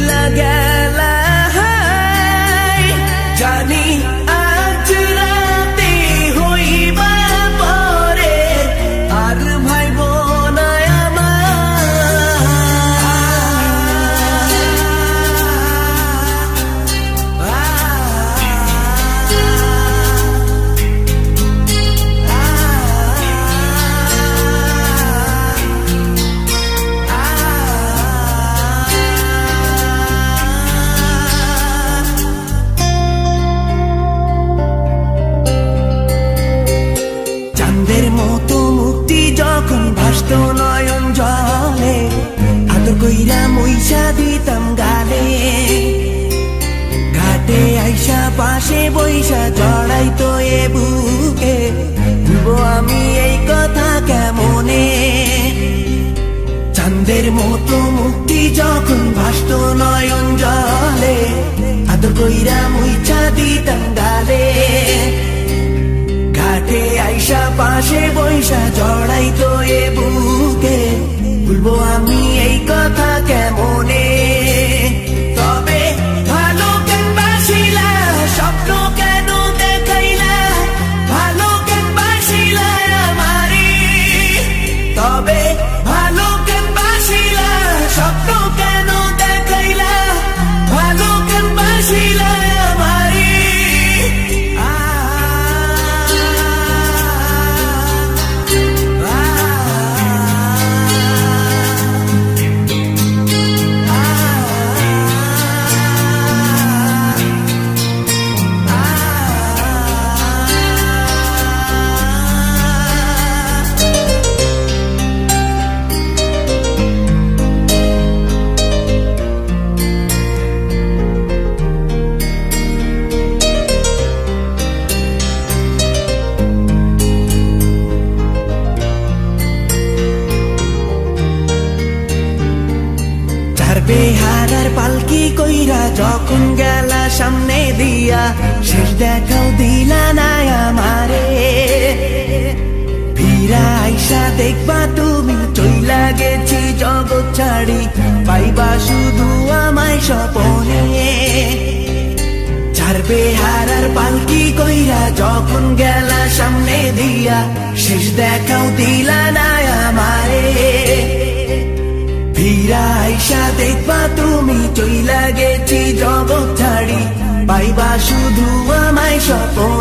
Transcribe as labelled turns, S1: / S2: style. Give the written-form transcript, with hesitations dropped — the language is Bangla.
S1: চইলা গেলা জানি আজ রাতে হইবা পরে আর ভাইব না মতো মুক্তি যখন ভাসত নয়ন জলে আদর কইরা মইসা দিতাম গালে ঘাটে আইসা পাশে বইসা জড়াইতো এ বুকে ভুলবো আমি এই কথা কেমনে চাঁদের মতো মুক্তি যখন ভাসত নয়ন জলে আদর কইরা মইসা দিতাম গালে ঘাটে আইসা পাশে বইসা জড়াইতো এ বুকে ভুলবো আমি এই কথা কেমনে তবে ভালো কেন বাসিলা স্বপ্ন কেন দেখাইলা ভালো কেন বাসিলা আমারে তবে ভালো কেন বাসিলা স্বপ্ন কেন দেখাইলা ভালো কেন বাসিলা আমারে বেহারার পালকি কইরা যখন গেলা সামনে দিয়া শেষ দেখাও দিলা না আমারে ফিরা আইসা দেখবা তুমি চইলা গেছি জগৎ ছাড়ি পাইবা শুধু আমায় স্বপনে চার বেহারার পালকি কইরা যখন গেলা সামনে দিয়া শেষ দেখাও দিলা না আমারে ফিরা আইসা দেখবা তুমি চইলা গেছি জগৎ ছাড়ি পাইবা শুধু আমায় স্বপনে